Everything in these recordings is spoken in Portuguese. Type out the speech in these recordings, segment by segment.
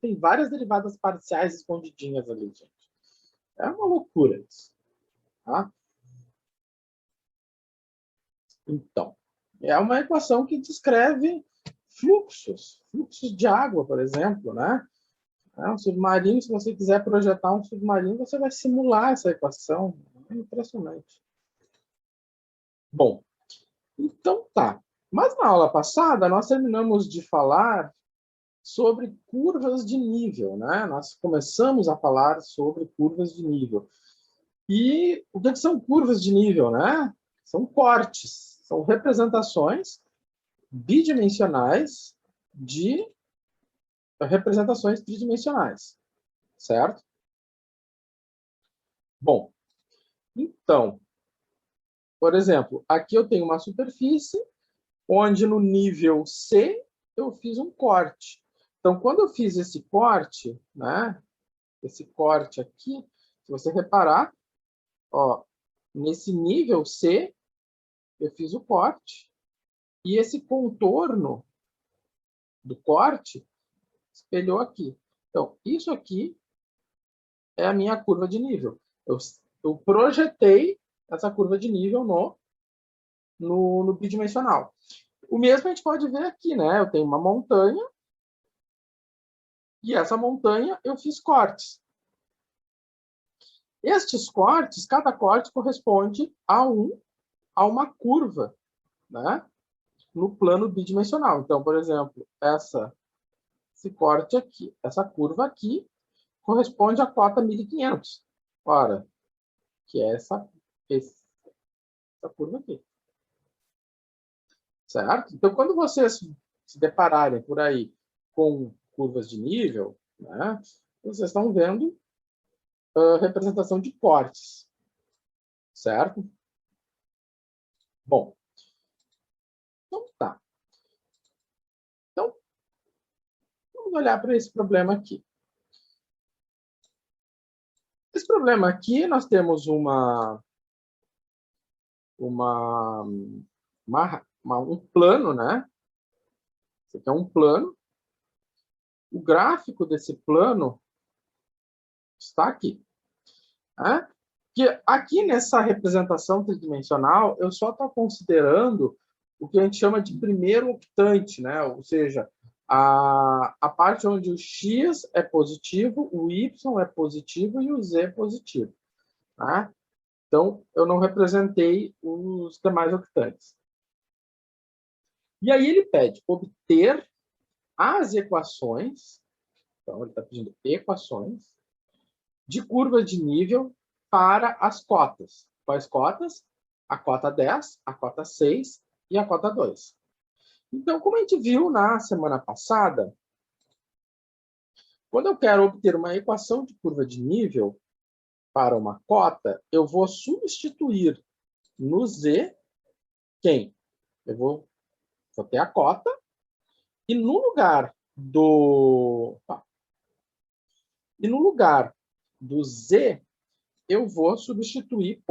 tem várias derivadas parciais escondidinhas ali, gente. É uma loucura isso. Tá? Então, é uma equação que descreve fluxos de água, por exemplo, né? Um submarino, se você quiser projetar um submarino, você vai simular essa equação. É impressionante. Bom, então tá. Mas na aula passada, nós terminamos de falar sobre curvas de nível, né? Nós começamos a falar sobre curvas de nível. E o que são curvas de nível, né? São cortes, são representações bidimensionais de representações tridimensionais, certo? Bom, então, por exemplo, aqui eu tenho uma superfície onde no nível C eu fiz um corte. Então, quando eu fiz esse corte, né? Esse corte aqui, se você reparar, ó, nesse nível C, eu fiz o corte, e esse contorno do corte espelhou aqui. Então, isso aqui é a minha curva de nível. Eu projetei essa curva de nível no bidimensional. O mesmo a gente pode ver aqui, né? Eu tenho uma montanha, e essa montanha eu fiz cortes. Estes cortes, cada corte corresponde a uma curva, né? No plano bidimensional. Então, por exemplo, esse corte aqui, essa curva aqui, corresponde à cota 1500. Ora, que é essa curva aqui. Certo? Então, quando vocês se depararem por aí com curvas de nível, né, vocês estão vendo representação de cortes. Certo? Bom, então tá. Então, vamos olhar para esse problema aqui. Esse problema aqui, nós temos um plano, né? Esse aqui é um plano. O gráfico desse plano está aqui. Né? Que aqui nessa representação tridimensional, eu só estou considerando o que a gente chama de primeiro octante, né? Ou seja, a parte onde o x é positivo, o y é positivo e o z é positivo. Tá? Então, eu não representei os demais octantes. E aí ele pede obter as equações, então ele está pedindo equações, de curva de nível para as cotas. Quais cotas? A cota 10, a cota 6 e a cota 2. Então, como a gente viu na semana passada, quando eu quero obter uma equação de curva de nível para uma cota, eu vou substituir no z quem? Eu vou ter a cota e no lugar do z, eu vou substituir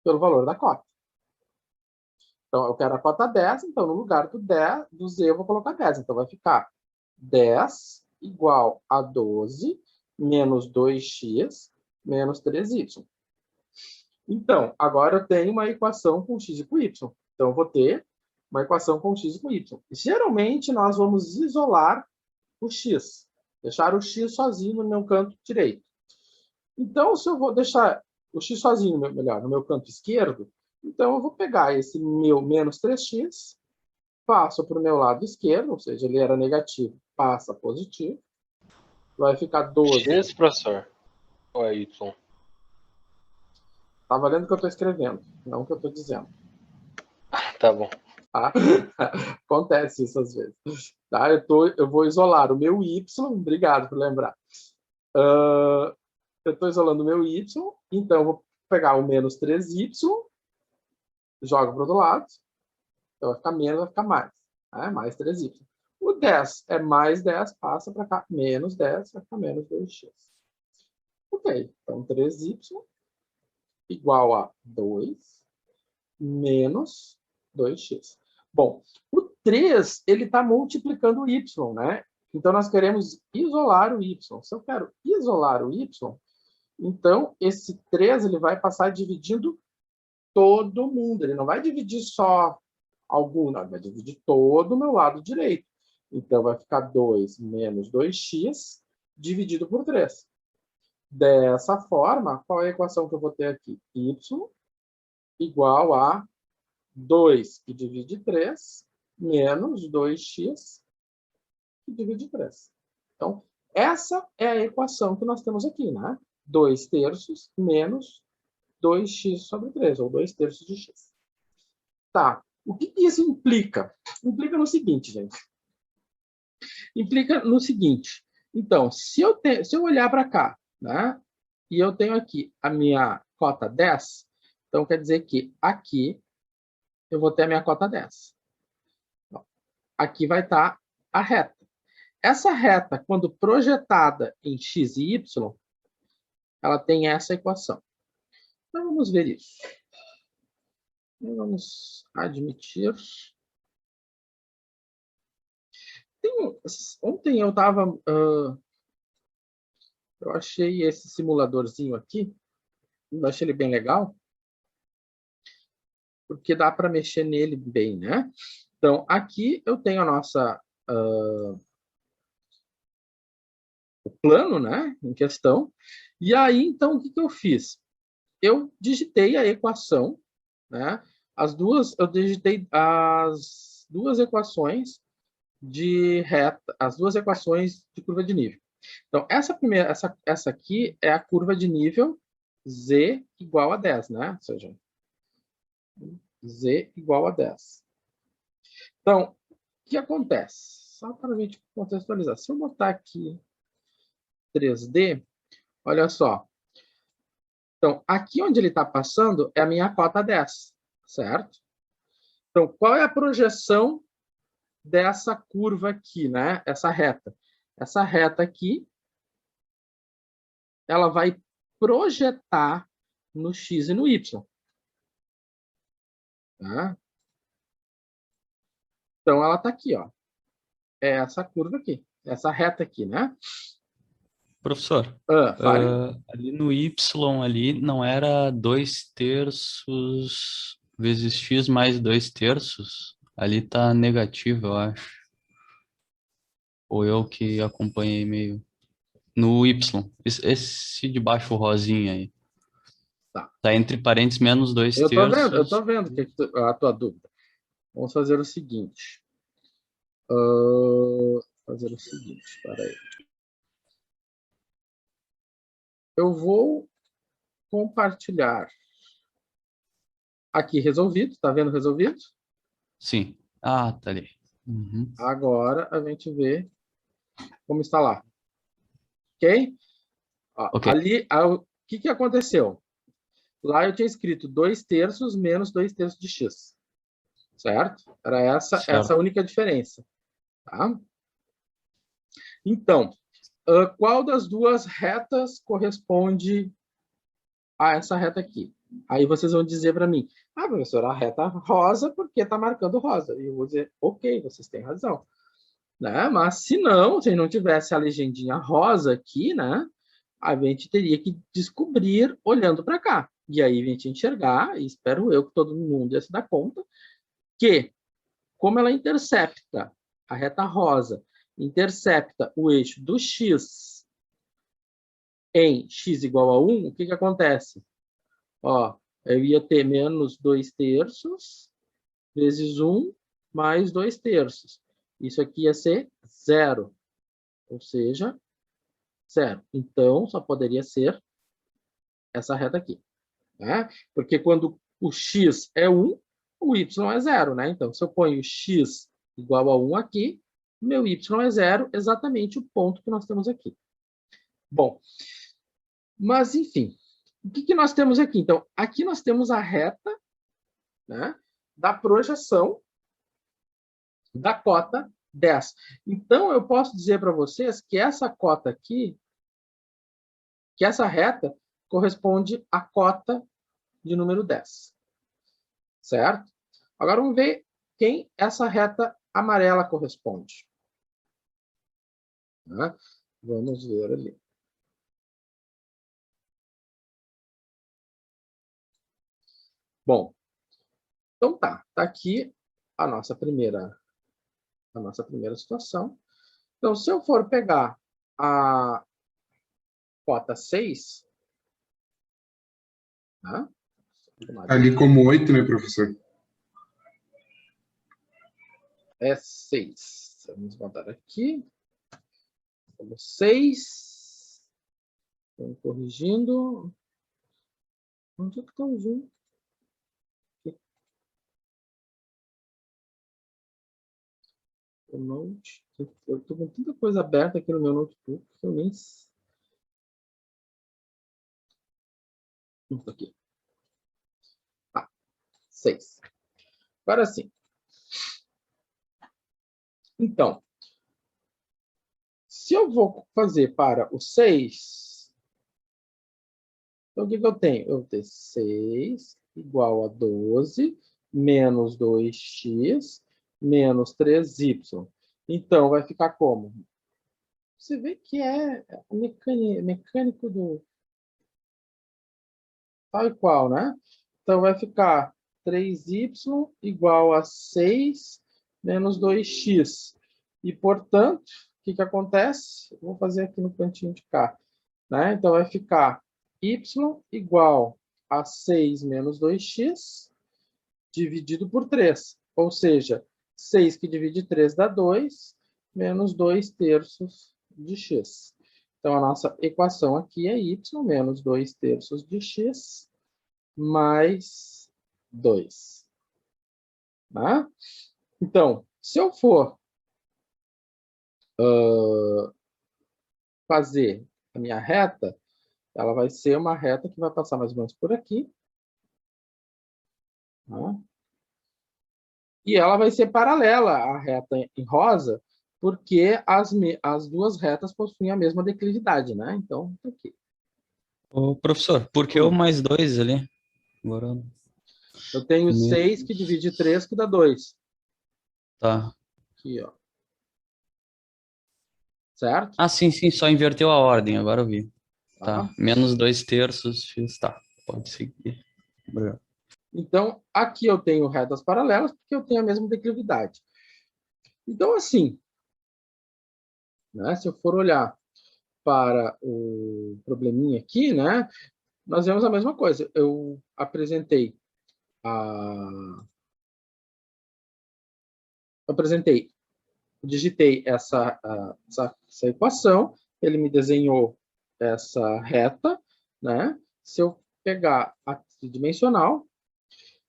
pelo valor da cota. Então, eu quero a cota 10, então no lugar do z eu vou colocar 10. Então, vai ficar 10 igual a 12 menos 2x menos 3y. Então, agora eu tenho uma equação com x e com y. Então, eu vou ter uma equação com x e com y. Geralmente, nós vamos isolar o x. Deixar o x sozinho no meu canto direito. Então, se eu vou deixar o x sozinho, melhor, no meu canto esquerdo, então eu vou pegar esse meu menos 3x, passo para o meu lado esquerdo, ou seja, ele era negativo, passa positivo. Vai ficar 12. X, professor? Ou é Y? Tá valendo o que eu estou escrevendo, não o que eu estou dizendo. Tá bom. Tá? Acontece isso às vezes. Tá? Eu vou isolar o meu y, obrigado por lembrar. Eu estou isolando o meu y, então eu vou pegar o menos 3y, jogo para o outro lado, então vai ficar menos, vai ficar mais. Né? Mais 3y. O 10 é mais 10, passa para cá, menos 10, vai ficar menos 2x. Ok, então 3y igual a 2 menos 2x. Bom, o 3, ele está multiplicando o y, né? Então, nós queremos isolar o y. Se eu quero isolar o y, então, esse 3 ele vai passar dividindo todo mundo. Ele não vai dividir só algum, não. Ele vai dividir todo o meu lado direito. Então, vai ficar 2 menos 2x dividido por 3. Dessa forma, qual é a equação que eu vou ter aqui? Y igual a 2, que divide 3, menos 2x, que divide 3. Então, essa é a equação que nós temos aqui, né? 2 terços menos 2x sobre 3, ou 2 terços de x. Tá. O que isso implica? Implica no seguinte, gente. Implica no seguinte. Então, se eu olhar para cá, né? E eu tenho aqui a minha cota 10, então quer dizer que aqui eu vou ter a minha cota 10. Aqui vai estar a reta. Essa reta, quando projetada em x e y, ela tem essa equação. Então, vamos ver isso. Vamos admitir. Ontem eu estava... eu achei esse simuladorzinho aqui. Eu achei ele bem legal. Porque dá para mexer nele bem, né? Então, aqui eu tenho a nossa... o plano, né? Em questão. E aí, então, o que eu fiz? Eu digitei a equação, né? Eu digitei as duas equações de reta, as duas equações de curva de nível. Então, essa aqui é a curva de nível z igual a 10, né? Ou seja, z igual a 10. Então, o que acontece? Só para a gente contextualizar. Se eu botar aqui 3D, olha só. Então, aqui onde ele está passando é a minha cota 10, certo? Então, qual é a projeção dessa curva aqui, né? Essa reta. Essa reta aqui, ela vai projetar no x e no y. Tá? Então, ela está aqui, ó. É essa curva aqui, essa reta aqui, né? Professor, Fale. ali no y ali não era 2 terços vezes x mais 2 terços? Ali tá negativo, eu acho. Ou eu que acompanhei meio... No y, esse de baixo rosinha aí. Tá entre parênteses menos 2 terços. Eu tô vendo a tua dúvida. Vamos fazer o seguinte. Espera aí. Eu vou compartilhar aqui resolvido. Tá vendo resolvido? Sim. Ah, tá ali. Uhum. Agora a gente vê como está lá. Ok? Ó, Ok. Ali, o que aconteceu? Lá eu tinha escrito 2 terços menos 2 terços de x. Certo? Era essa a única diferença. Tá? Então, qual das duas retas corresponde a essa reta aqui? Aí vocês vão dizer para mim, professor, a reta rosa, porque está marcando rosa. E eu vou dizer, ok, vocês têm razão. Né? Mas se não tivesse a legendinha rosa aqui, né? A gente teria que descobrir olhando para cá. E aí a gente enxergar, e espero eu que todo mundo ia se dar conta, que como ela intercepta, a reta rosa, intercepta o eixo do x em x igual a 1, o que acontece? Ó, eu ia ter menos 2 terços vezes 1 mais 2 terços. Isso aqui ia ser 0, ou seja, 0. Então, só poderia ser essa reta aqui. Né? Porque quando o x é 1, o y é 0. Né? Então, se eu ponho x igual a 1 aqui, meu y é 0, exatamente o ponto que nós temos aqui. Bom, mas, enfim, o que nós temos aqui? Então, aqui nós temos a reta, né, da projeção da cota 10. Então, eu posso dizer para vocês que essa cota aqui, que essa reta corresponde à cota de número 10. Certo? Agora, vamos ver quem essa reta amarela corresponde. Tá? Vamos ver ali. Bom, então tá aqui a nossa primeira situação. Então, se eu for pegar a cota 6, tá? Ali como 8, né, professor? É 6. Vamos botar aqui. Como 6. Estamos corrigindo. Onde é que está o zoom? O Note. Eu estou com tanta coisa aberta aqui no meu notebook que eu nem... Aqui. Tá. 6. Agora sim. Então, se eu vou fazer para o 6, então o que eu tenho? Eu tenho 6 igual a 12 menos 2x menos 3y. Então, vai ficar como? Você vê que é mecânico do... Tal e qual, né? Então, vai ficar 3y igual a 6 menos 2x. E, portanto, o que acontece? Eu vou fazer aqui no cantinho de cá. Né? Então, vai ficar y igual a 6 menos 2x dividido por 3. Ou seja, 6 que divide 3 dá 2, menos 2 terços de x. Então, a nossa equação aqui é y menos 2 terços de x mais 2. Tá? Então, se eu for fazer a minha reta, ela vai ser uma reta que vai passar mais ou menos por aqui. Tá? E ela vai ser paralela à reta em rosa, porque as duas retas possuem a mesma declividade, né? Então, tá aqui. Ô, professor, por que o mais 2 ali? Agora... Eu tenho 6 que divide 3, que dá 2. Tá. Aqui, ó. Certo? Ah, sim, só inverteu a ordem, agora eu vi. Tá. Tá, menos 2 terços, x, tá, pode seguir. Obrigado. Então, aqui eu tenho retas paralelas, porque eu tenho a mesma declividade. Então, assim, né, se eu for olhar para o probleminha aqui, né, nós vemos a mesma coisa. Eu digitei essa equação, ele me desenhou essa reta, né? Se eu pegar a tridimensional,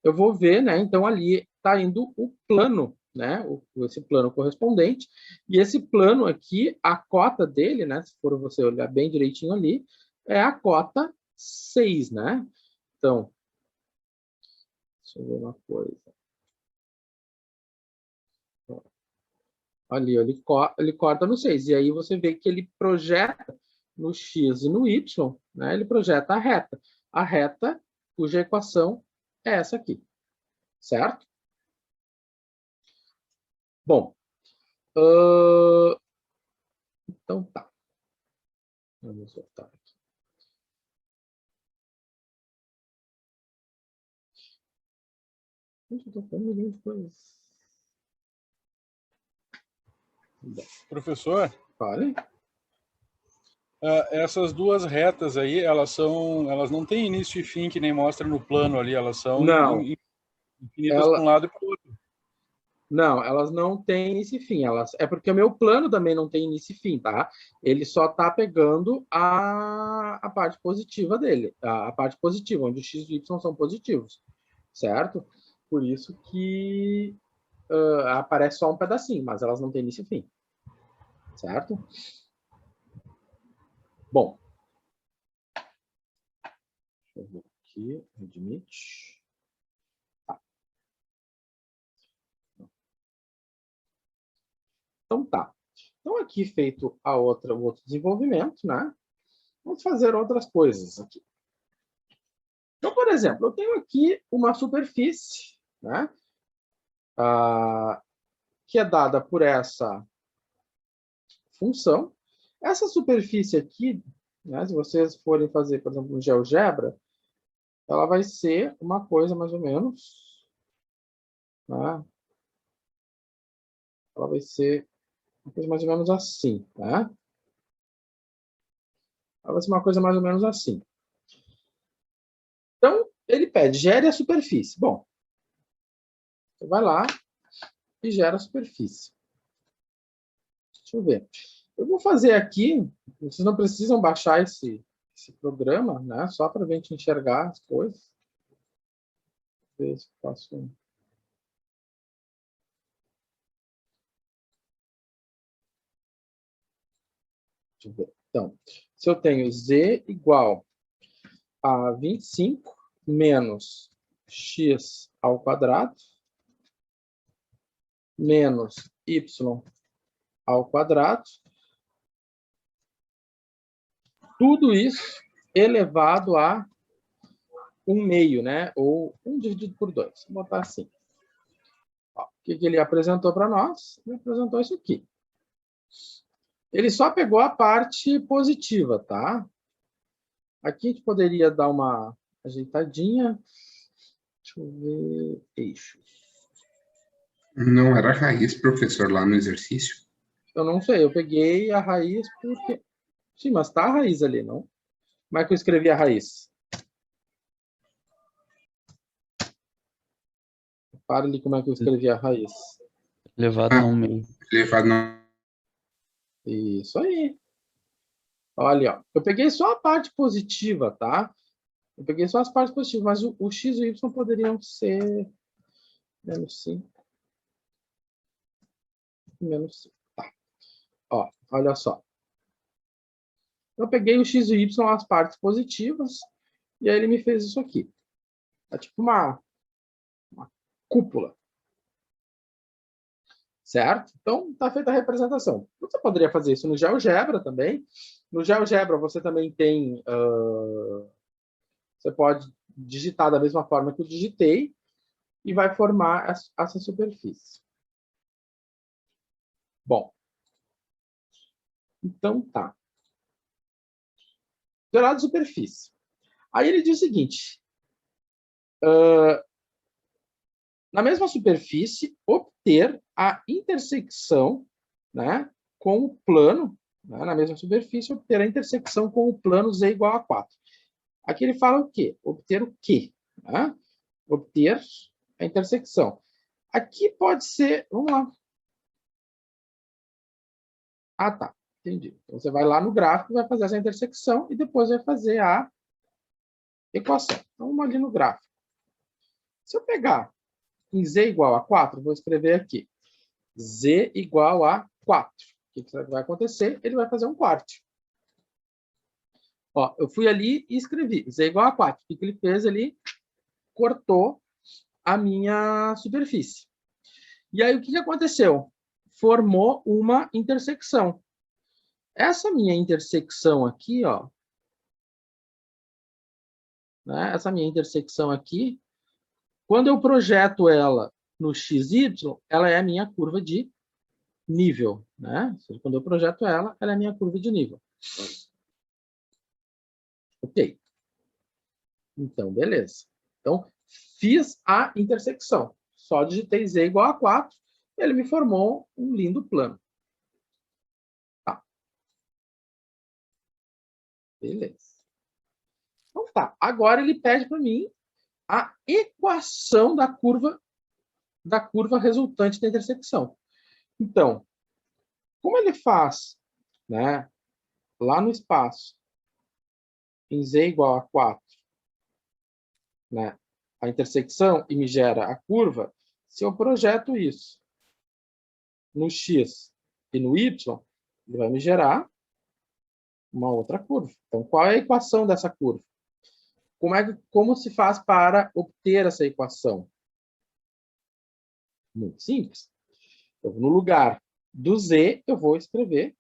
eu vou ver, né? Então, ali está indo o plano, né? Esse plano correspondente. E esse plano aqui, a cota dele, né? Se for você olhar bem direitinho ali, é a cota 6, né? Então, deixa eu ver uma coisa. Ali, ele corta no 6. E aí você vê que ele projeta no x e no y, né? Ele projeta a reta. A reta cuja equação é essa aqui. Certo? Bom, então tá. Vamos voltar aqui. Gente, eu tô falando de coisas. Professor, Fale. essas duas retas aí, elas não têm início e fim que nem mostra no plano ali, elas são infinitas para um lado e para o outro. Não, elas não têm início e fim. É porque o meu plano também não tem início e fim, tá? Ele só está pegando a parte positiva dele, a parte positiva, onde o x e o y são positivos, certo? Por isso que aparece só um pedacinho, mas elas não têm início e fim, certo? Bom, deixa eu ver aqui, admit. Então tá. Então aqui feito o outro desenvolvimento, né? Vamos fazer outras coisas aqui. Então, por exemplo, eu tenho aqui uma superfície, né? Que é dada por essa função. Essa superfície aqui, né, se vocês forem fazer, por exemplo, no GeoGebra, ela vai ser uma coisa mais ou menos, né? Ela vai ser uma coisa mais ou menos assim, né? Ela vai ser uma coisa mais ou menos assim. Então, ele pede, gere a superfície. Bom, você vai lá e gera a superfície. Deixa eu ver. Eu vou fazer aqui, vocês não precisam baixar esse programa, né? Só para a gente enxergar as coisas. Ver se eu faço um. Deixa eu ver. Então, se eu tenho z igual a 25 menos x ao quadrado menos y ao quadrado, tudo isso elevado a 1/2, né? Ou 1 dividido por 2. Vou botar assim. Ó, o que ele apresentou para nós? Ele apresentou isso aqui. Ele só pegou a parte positiva, tá? Aqui a gente poderia dar uma ajeitadinha. Deixa eu ver. Eixos. Não era raiz, professor, lá no exercício? Eu não sei, eu peguei a raiz porque... Sim, mas tá a raiz ali, não? Como é que eu escrevi a raiz? Para ali como é que eu escrevi a raiz. Elevado a 1/2. Elevado na... Isso aí. Olha, ó. Eu peguei só a parte positiva, tá? Eu peguei só as partes positivas, mas o x e o y poderiam ser menos 5. Menos 5. Tá. Ó, olha só. Eu peguei o x e o y, as partes positivas, e aí ele me fez isso aqui. É tipo uma cúpula. Certo? Então, está feita a representação. Você poderia fazer isso no GeoGebra também. No GeoGebra, você também tem... você pode digitar da mesma forma que eu digitei e vai formar essa superfície. Bom. Então, tá. Gerado de superfície. Aí ele diz o seguinte. Na mesma superfície, obter a intersecção, né, com o plano, né, na mesma superfície, obter a intersecção com o plano z igual a 4. Aqui ele fala o quê? Obter o quê? Né? Obter a intersecção. Aqui pode ser... Vamos lá. Ah, tá. Entendi. Então, você vai lá no gráfico, vai fazer essa intersecção e depois vai fazer a equação. Então, vamos ali no gráfico. Se eu pegar em z igual a 4, vou escrever aqui. Z igual a 4. O que vai acontecer? Ele vai fazer um corte. Ó, eu fui ali e escrevi z igual a 4. O que ele fez? Ele cortou a minha superfície. E aí, o que aconteceu? Formou uma intersecção. Essa minha intersecção aqui, ó, né, essa minha intersecção aqui, quando eu projeto ela no XY, ela é a minha curva de nível, né? Quando eu projeto ela, ela é a minha curva de nível. Ok. Então, beleza. Então, fiz a intersecção. Só digitei z igual a 4, ele me formou um lindo plano. Tá. Beleza. Então tá. Agora ele pede para mim a equação da curva resultante da intersecção. Então, como ele faz, né, lá no espaço, em z igual a 4, né, a intersecção e me gera a curva, se eu projeto isso no x e no y, ele vai me gerar uma outra curva. Então, qual é a equação dessa curva? Como se faz para obter essa equação? Muito simples. Eu, no lugar do z, eu vou escrever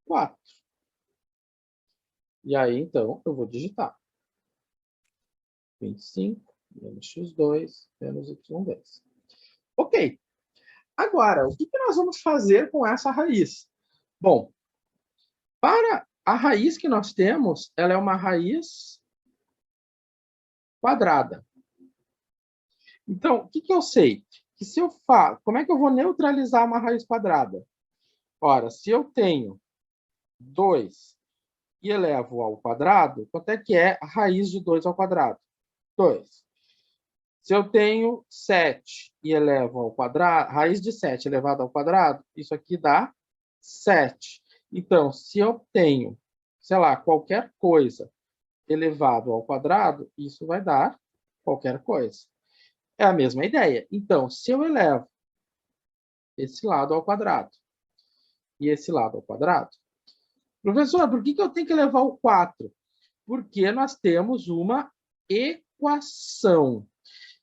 4. E aí, então, eu vou digitar. 25 menos x2 menos y2. Ok. Agora, o que nós vamos fazer com essa raiz? Bom, Para a raiz que nós temos, ela é uma raiz quadrada. Então, o que eu sei? Que se eu faço, como é que eu vou neutralizar uma raiz quadrada? Ora, se eu tenho 2 e elevo ao quadrado, quanto é que é a raiz de 2 ao quadrado? 2. Se eu tenho 7 e elevo ao quadrado, raiz de 7 elevado ao quadrado, isso aqui dá 7. Então, se eu tenho, sei lá, qualquer coisa elevado ao quadrado, isso vai dar qualquer coisa. É a mesma ideia. Então, se eu elevo esse lado ao quadrado e esse lado ao quadrado, professor, por que eu tenho que elevar o 4? Porque nós temos uma equação.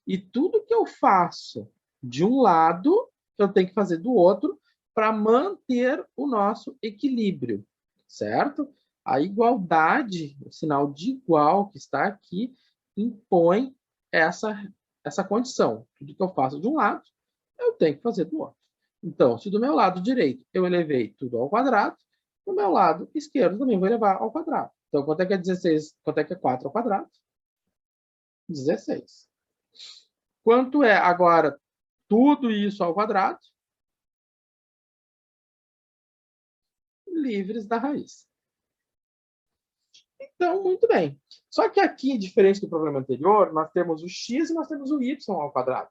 E tudo que eu faço de um lado, eu tenho que fazer do outro para manter o nosso equilíbrio, certo? A igualdade, o sinal de igual que está aqui, impõe essa condição. Tudo que eu faço de um lado, eu tenho que fazer do outro. Então, se do meu lado direito eu elevei tudo ao quadrado, do meu lado esquerdo também vou elevar ao quadrado. Então, quanto é que é 16? Quanto é que é 4 ao quadrado? 16. Quanto é agora tudo isso ao quadrado? Livres da raiz. Então, muito bem. Só que aqui, diferente do problema anterior, nós temos o x e nós temos o y ao quadrado.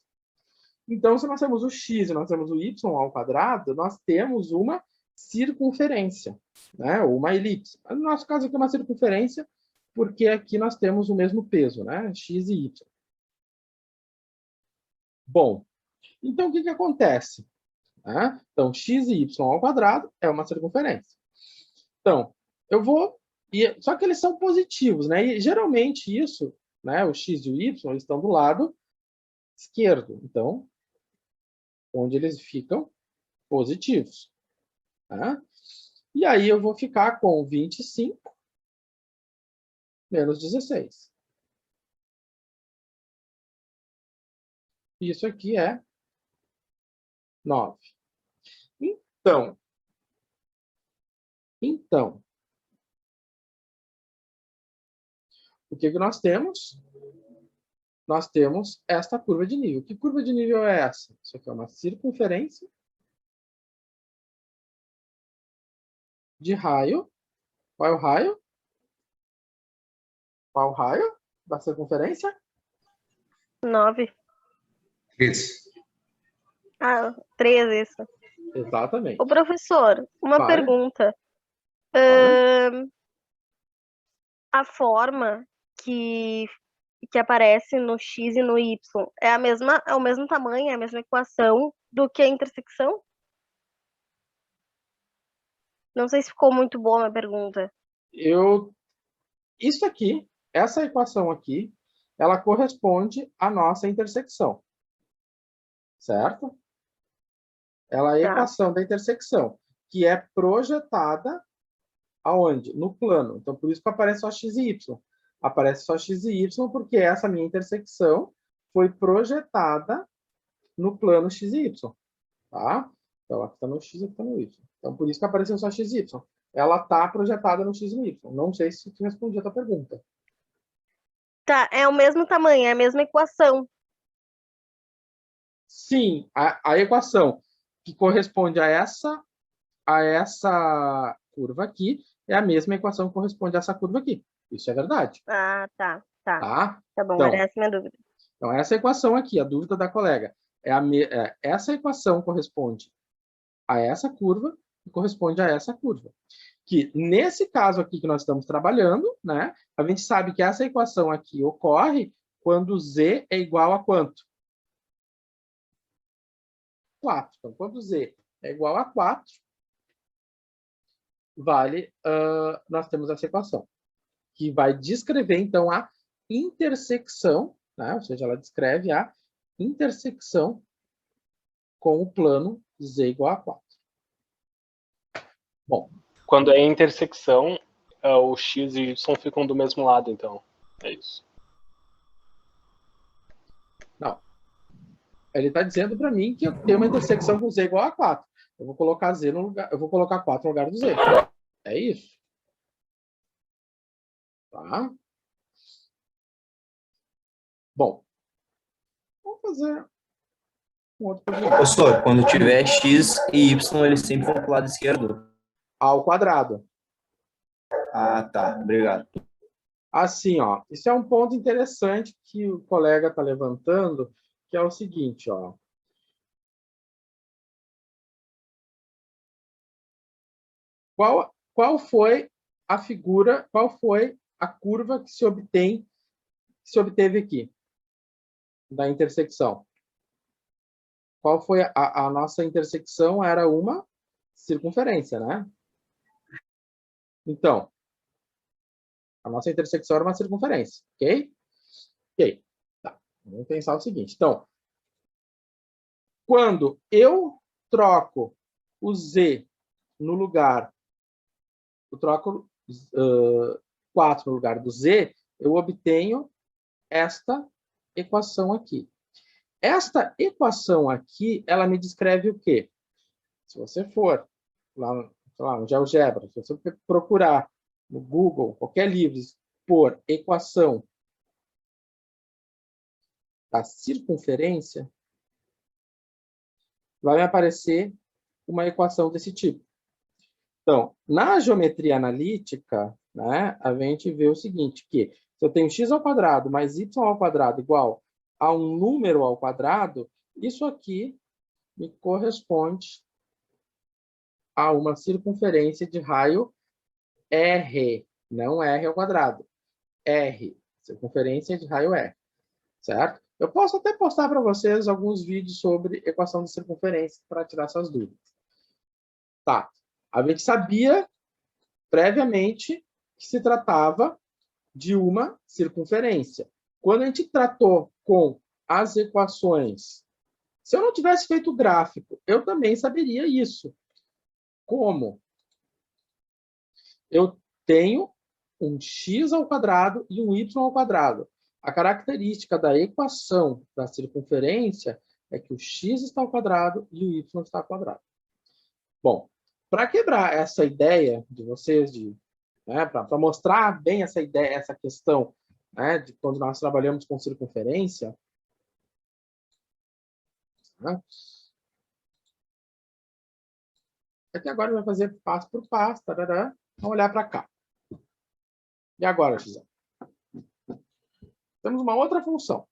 Então, se nós temos o x e nós temos o y ao quadrado, nós temos uma circunferência, né? Ou uma elipse. No nosso caso aqui é uma circunferência, porque aqui nós temos o mesmo peso, né? X e y. Bom, então o que acontece? Então, x e y ao quadrado é uma circunferência. Então, eu vou... Só que eles são positivos, né? E geralmente isso, né? O x e o y eles estão do lado esquerdo. Então, onde eles ficam positivos. Tá? E aí eu vou ficar com 25 menos 16. Isso aqui é 9. Então, o que nós temos? Nós temos esta curva de nível. Que curva de nível é essa? Isso aqui é uma circunferência de raio. Qual é o raio? Qual é o raio da circunferência? 9. 3. 3, isso. Exatamente. Ô, professor, uma Vale. pergunta. A forma que aparece no x e no y é o mesmo tamanho, é a mesma equação do que a intersecção? Não sei se ficou muito boa a minha pergunta. Isso aqui, essa equação aqui, ela corresponde à nossa intersecção. Certo? Ela é a equação da intersecção, que é projetada aonde? No plano. Então, por isso que aparece só x e y. Aparece só x e y porque essa minha intersecção foi projetada no plano x e y. Tá? Então, aqui está no x e aqui está no y. Então, por isso que apareceu só x e y. Ela está projetada no x e no y. Não sei se eu respondi a tua pergunta. Tá, é o mesmo tamanho, é a mesma equação. Sim, a equação que corresponde a essa curva aqui é a mesma equação que corresponde a essa curva aqui. Isso é verdade. Tá. Tá Bom, então, era essa a minha dúvida. Então, essa equação aqui, a dúvida da colega, essa equação corresponde a essa curva e corresponde a essa curva. Que, nesse caso aqui que nós estamos trabalhando, né, a gente sabe que essa equação aqui ocorre quando z é igual a quanto? 4. Então, quando z é igual a 4, nós temos essa equação, que vai descrever, então, a intersecção, né? Ou seja, ela descreve a intersecção com o plano z igual a 4. Bom. Quando é intersecção, o x e y ficam do mesmo lado, então. É isso. Não. Ele está dizendo para mim que eu tenho uma intersecção com z igual a 4. Eu vou colocar z no lugar, eu vou colocar 4 no lugar do z. É isso? Tá? Bom, vamos fazer um outro problema. Professor, quando tiver x e y, eles sempre vão para o lado esquerdo. Ao quadrado. Ah, tá. Obrigado. Assim, ó, isso é um ponto interessante que o colega está levantando, que é o seguinte, ó. Qual foi a figura, qual foi a curva que se obteve aqui, da intersecção? Qual foi a nossa intersecção? Era uma circunferência, né? Então, a nossa intersecção era uma circunferência, ok? Ok. Tá. Vamos pensar o seguinte. Então, quando eu troco o z no lugar, eu troco 4 no lugar do z, eu obtenho esta equação aqui. Esta equação aqui, ela me descreve o quê? Se você for lá no GeoGebra, se você procurar no Google, qualquer livro, por equação da circunferência, vai me aparecer uma equação desse tipo. Então, na geometria analítica, né, a gente vê o seguinte, que se eu tenho x ao quadrado mais y ao quadrado igual a um número ao quadrado, isso aqui me corresponde a uma circunferência de raio R, não R ao quadrado. R, circunferência de raio R, certo? Eu posso até postar para vocês alguns vídeos sobre equação de circunferência para tirar essas dúvidas. Tá. A gente sabia previamente que se tratava de uma circunferência. Quando a gente tratou com as equações, se eu não tivesse feito o gráfico, eu também saberia isso. Como? Eu tenho um x ao quadrado e um y ao quadrado. A característica da equação da circunferência é que o x está ao quadrado e o y está ao quadrado. Bom, para quebrar essa ideia de vocês, né, para mostrar bem essa ideia, essa questão, né, de quando nós trabalhamos com circunferência, né, aqui agora vai fazer passo por passo, tarará, vamos olhar para cá. E agora, Gisele? Temos uma outra função.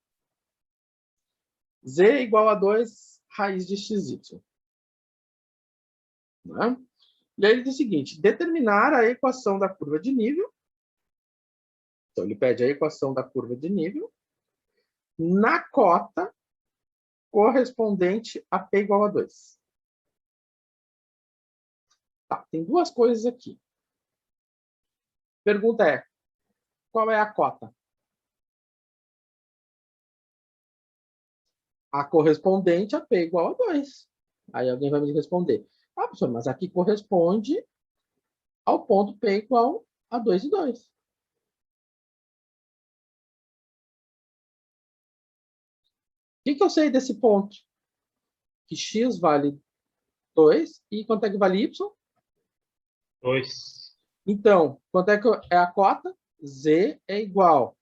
Z igual a 2 raiz de xy. Né? E aí ele diz o seguinte, determinar a equação da curva de nível. Então, ele pede a equação da curva de nível na cota correspondente a P igual a 2. Tá, tem duas coisas aqui. Pergunta é, qual é a cota? A correspondente a P igual a 2. Aí alguém vai me responder. Ah, professor, mas aqui corresponde ao ponto P igual a 2 e 2. O que eu sei desse ponto? Que x vale 2 e quanto é que vale y? 2. Então, quanto é que é a cota? Z é igual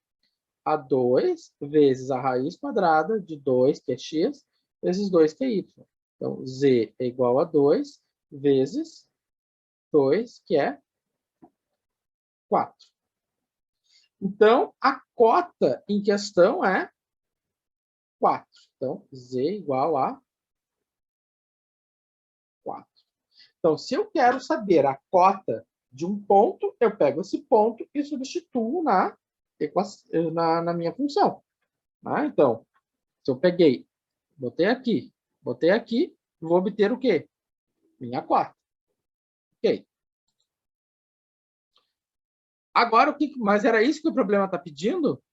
a 2 vezes a raiz quadrada de 2, que é x, vezes 2, que é y. Então, z é igual a 2 vezes 2, que é 4. Então, a cota em questão é 4. Então, z igual a 4. Então, se eu quero saber a cota de um ponto, eu pego esse ponto e substituo na minha função. Tá? Então, se eu peguei, botei aqui, vou obter o quê? Minha cota. Ok. Agora, mas era isso que o problema está pedindo?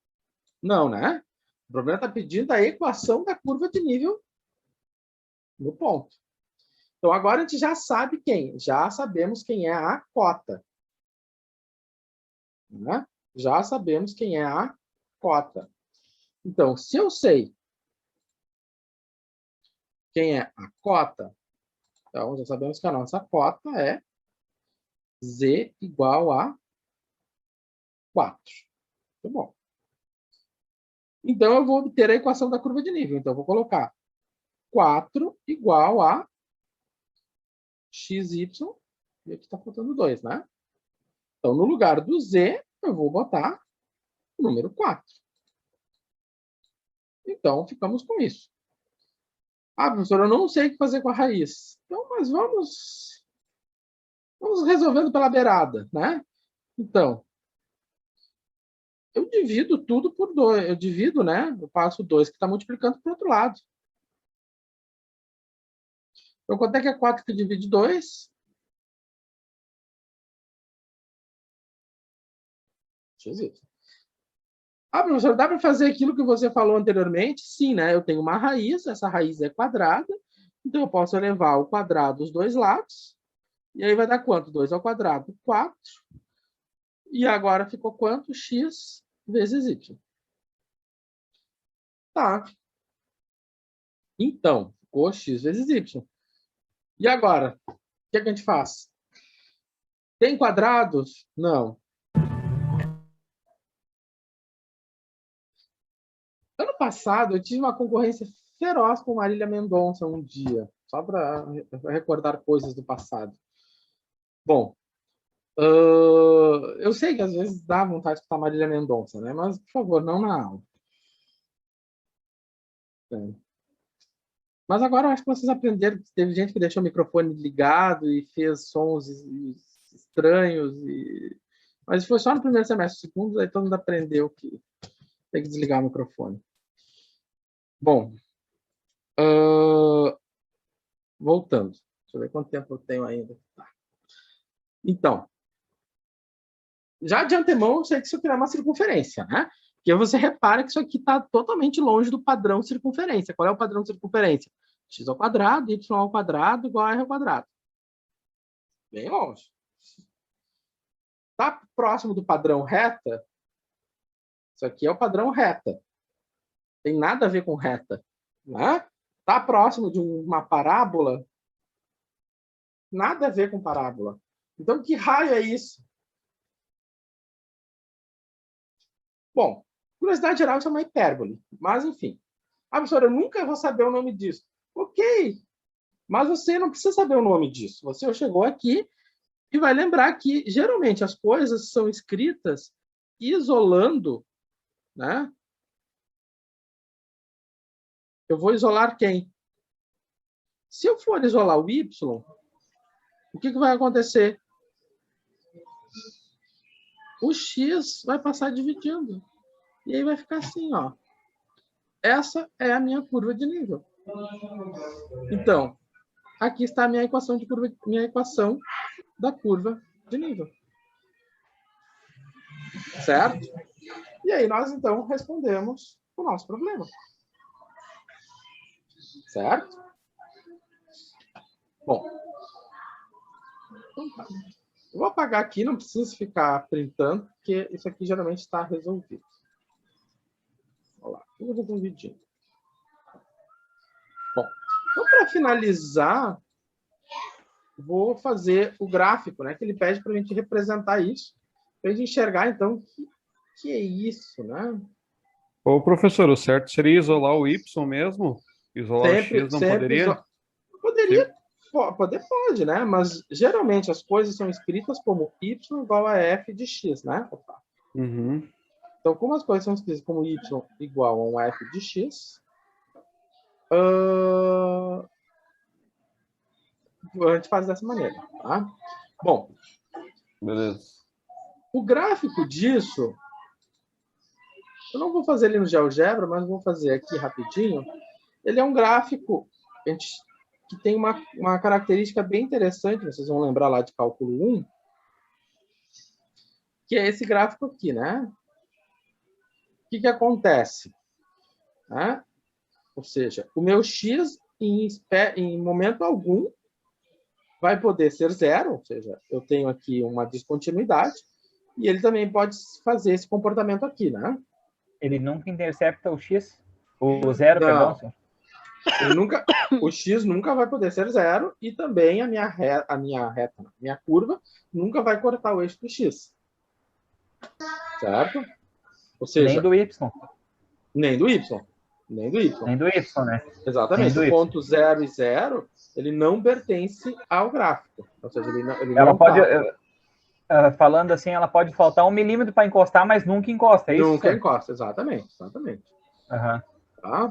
Não, né? O problema está pedindo a equação da curva de nível no ponto. Então, agora a gente já sabe quem. Já sabemos quem é a cota. Né? Já sabemos quem é a cota. Então, se eu sei quem é a cota, então já sabemos que a nossa cota é z igual a 4. Tá bom. Então, eu vou obter a equação da curva de nível. Então, eu vou colocar 4 igual a xy, e aqui está faltando 2, né? Então, no lugar do z, eu vou botar o número 4. Então, ficamos com isso. Ah, professor, eu não sei o que fazer com a raiz. Então, mas vamos resolvendo pela beirada, né? Então, eu divido tudo por 2. Eu divido, né? Eu passo 2 que está multiplicando para o outro lado. Então, quanto é que é 4 que divide 2? XY. Ah, professor, dá para fazer aquilo que você falou anteriormente? Sim, né? Eu tenho uma raiz, essa raiz é quadrada, então eu posso elevar o quadrado dos dois lados, e aí vai dar quanto? 2 ao quadrado, 4. E agora ficou quanto? X vezes Y. Tá. Então, ficou X vezes Y. E agora? O que a gente faz? Tem quadrados? Não. Ano passado, eu tive uma concorrência feroz com Marília Mendonça um dia, só para recordar coisas do passado. Bom, eu sei que às vezes dá vontade de escutar Marília Mendonça, né? Mas, por favor, não na aula. Mas agora eu acho que vocês aprenderam que teve gente que deixou o microfone ligado e fez sons estranhos. Mas foi só no primeiro semestre. No segundo, aí todo mundo aprendeu que tem que desligar o microfone. Bom, voltando. Deixa eu ver quanto tempo eu tenho ainda. Tá. Então, já de antemão, eu sei que isso aqui é uma circunferência, né? Porque você repara que isso aqui está totalmente longe do padrão circunferência. Qual é o padrão circunferência? X ao quadrado, y ao quadrado, igual a r ao quadrado. Bem longe. Está próximo do padrão reta? Isso aqui é o padrão reta. Tem nada a ver com reta. Né? Está próximo de uma parábola? Nada a ver com parábola. Então, que raio é isso? Bom, curiosidade geral, isso é uma hipérbole. Mas, enfim. Ah, professora, eu nunca vou saber o nome disso. Ok. Mas você não precisa saber o nome disso. Você chegou aqui e vai lembrar que, geralmente, as coisas são escritas isolando, né? Eu vou isolar quem? Se eu for isolar o y, o que vai acontecer? O x vai passar dividindo. E aí vai ficar assim, ó. Essa é a minha curva de nível. Então, aqui está a minha equação de curva, minha equação da curva de nível. Certo? E aí nós, então, respondemos o nosso problema. Certo? Bom. Então, tá. Eu vou apagar aqui, não preciso ficar printando, porque isso aqui geralmente está resolvido. Olha lá, eu vou resolvidinho. Bom, então para finalizar, vou fazer o gráfico, né? Que ele pede para a gente representar isso, para a gente enxergar, então, que é isso, né? Ô, professor, o certo seria isolar o y mesmo? Isolar sempre, o x não poderia? Poderia. Sempre. Pode, né? Mas geralmente as coisas são escritas como y igual a f de x, né? Uhum. Então, como as coisas são escritas como y igual a um f de x, a gente faz dessa maneira, tá? Bom, Beleza. o gráfico disso, eu não vou fazer ele no GeoGebra, mas vou fazer aqui rapidinho. Ele é um gráfico que tem uma característica bem interessante, vocês vão lembrar lá de cálculo 1, que é esse gráfico aqui, né? O que acontece? Né? Ou seja, o meu x, em momento algum, vai poder ser zero, ou seja, eu tenho aqui uma descontinuidade, e ele também pode fazer esse comportamento aqui, né? Ele nunca intercepta o x? O zero, não. Perdão? O x nunca vai poder ser zero, e também a minha curva nunca vai cortar o eixo do x. certo? Ou seja, nem do Y. Nem do Y. Nem do Y. Nem do Y, né? Exatamente. O ponto 0 e 0, ele não pertence ao gráfico. Ou seja, ele Ela não pode, falando assim, ela pode faltar 1 milímetro para encostar, mas nunca encosta, é isso? Nunca encosta, exatamente. Exatamente. Uhum. Tá?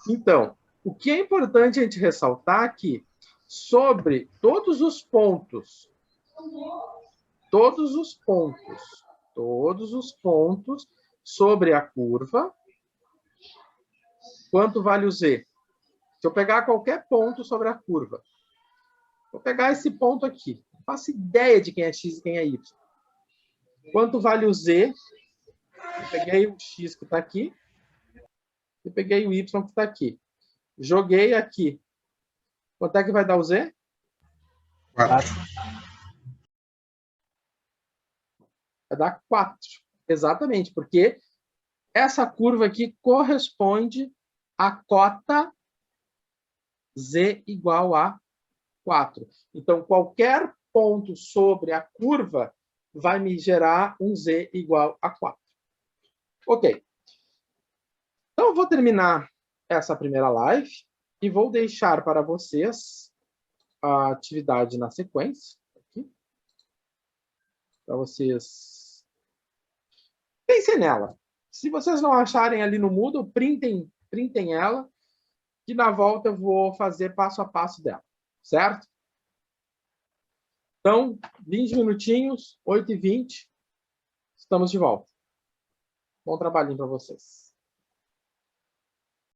Então, o que é importante a gente ressaltar aqui, sobre todos os pontos sobre a curva, quanto vale o Z? Se eu pegar qualquer ponto sobre a curva, vou pegar esse ponto aqui, não faço ideia de quem é X e quem é Y. Quanto vale o Z? Eu peguei o X que está aqui, e peguei o Y que está aqui. Joguei aqui. Quanto é que vai dar o Z? 4. Vai dar 4. Exatamente, porque essa curva aqui corresponde à cota Z igual a 4. Então, qualquer ponto sobre a curva vai me gerar um Z igual a 4. Ok. Então, eu vou terminar essa primeira live e vou deixar para vocês a atividade na sequência. Para vocês pensem nela. Se vocês não acharem ali no Moodle, printem ela, que na volta eu vou fazer passo a passo dela. Certo? Então, 20 minutinhos, 8h20, estamos de volta. Bom trabalhinho para vocês.